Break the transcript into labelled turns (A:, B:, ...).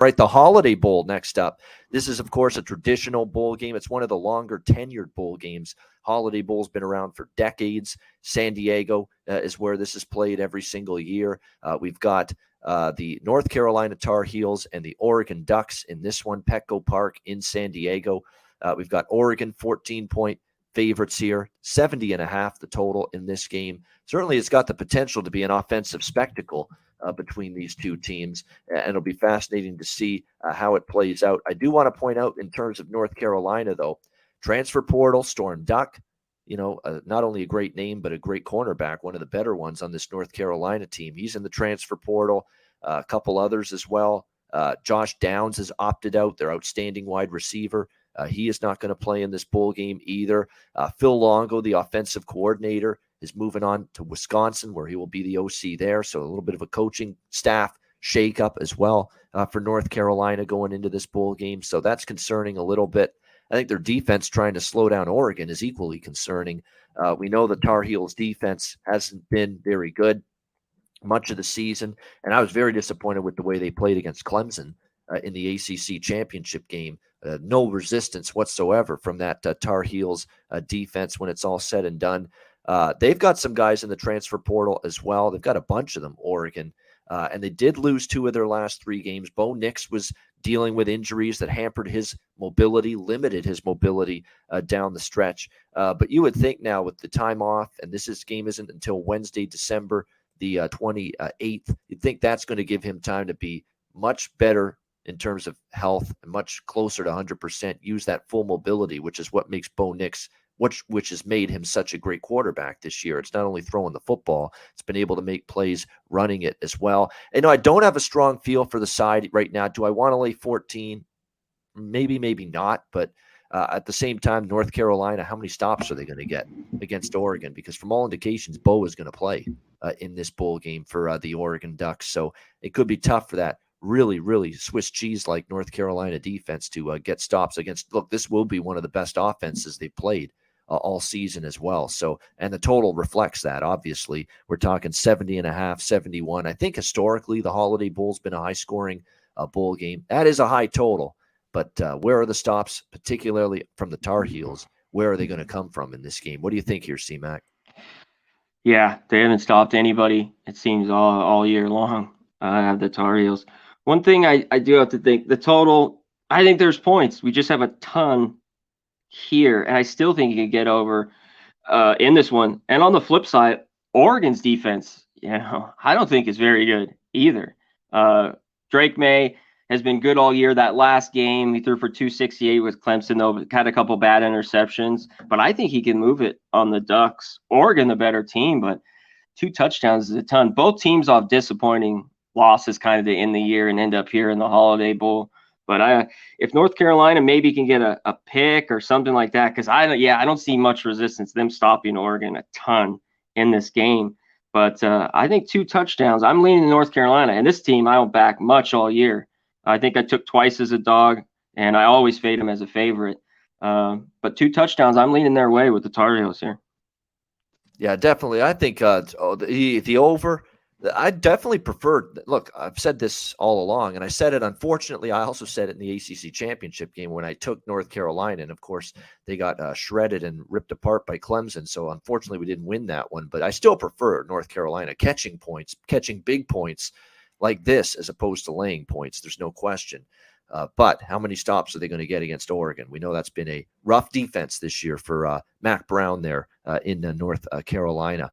A: Right, the Holiday Bowl next up. This is, of course, a traditional bowl game. It's one of the longer tenured bowl games. Holiday Bowl's been around for decades. San Diego is where this is played every single year. We've got the North Carolina Tar Heels and the Oregon Ducks in this one, Petco Park in San Diego. We've got Oregon 14-point favorites here, 70.5 the total in this game. Certainly it's got the potential to be an offensive spectacle between these two teams, and it'll be fascinating to see how it plays out. I do want to point out in terms of North Carolina, though, transfer portal, Storm Duck, not only a great name, but a great cornerback, one of the better ones on this North Carolina team. He's in the transfer portal, a couple others as well. Josh Downs has opted out, their outstanding wide receiver. He is not going to play in this bowl game either. Phil Longo, the offensive coordinator, is moving on to Wisconsin, where he will be the OC there. So a little bit of a coaching staff shakeup as well for North Carolina going into this bowl game. So that's concerning a little bit. I think their defense trying to slow down Oregon is equally concerning. We know the Tar Heels defense hasn't been very good much of the season, and I was very disappointed with the way they played against Clemson in the ACC championship game. No resistance whatsoever from that Tar Heels defense when it's all said and done. They've got some guys in the transfer portal as well. They've got a bunch of them, Oregon, and they did lose 2 of their last 3 games. Bo Nix was dealing with injuries that hampered his mobility, limited his mobility down the stretch. But you would think now with the time off, and game isn't until Wednesday, December the 28th, you'd think that's going to give him time to be much better in terms of health and much closer to 100%, use that full mobility, which is what makes Bo Nix, which has made him such a great quarterback this year. It's not only throwing the football, it's been able to make plays running it as well. And I don't have a strong feel for the side right now. Do I want to lay 14? Maybe, maybe not. But at the same time, North Carolina, how many stops are they going to get against Oregon? Because from all indications, Bo is going to play in this bowl game for the Oregon Ducks. So it could be tough for that really, really Swiss cheese-like North Carolina defense to get stops against. Look, this will be one of the best offenses they've played all season as well. So, and the total reflects that. Obviously, we're talking 70.5, 71. I think historically the Holiday Bowl's been a high-scoring bowl game. That is a high total, but where are the stops, particularly from the Tar Heels? Where are they going to come from in this game? What do you think here, C-Mac?
B: Yeah, they haven't stopped anybody, it seems, all year long, the Tar Heels. One thing I do have to think, the total, I think there's points. We just have a ton here, and I still think you could get over in this one. And on the flip side, Oregon's defense, I don't think is very good either. Drake May has been good all year. That last game, he threw for 268 with Clemson, though, had a couple bad interceptions. But I think he can move it on the Ducks. Oregon, the better team, but 2 touchdowns is a ton. Both teams off disappointing losses kind of to end the year and end up here in the Holiday Bowl. But if North Carolina maybe can get a pick or something like that, because I don't see much resistance them stopping Oregon a ton in this game. But I think 2 touchdowns. I'm leaning North Carolina, and this team I don't back much all year. I think I took twice as a dog, and I always fade them as a favorite. But 2 touchdowns, I'm leaning their way with the Tar Heels here.
A: Yeah, definitely. I think the over. I definitely prefer. Look, I've said this all along, and I said it. Unfortunately, I also said it in the ACC championship game when I took North Carolina, and of course, they got shredded and ripped apart by Clemson. So unfortunately, we didn't win that one. But I still prefer North Carolina catching points, catching big points like this, as opposed to laying points. There's no question. But how many stops are they going to get against Oregon? We know that's been a rough defense this year for Mac Brown there in North Carolina.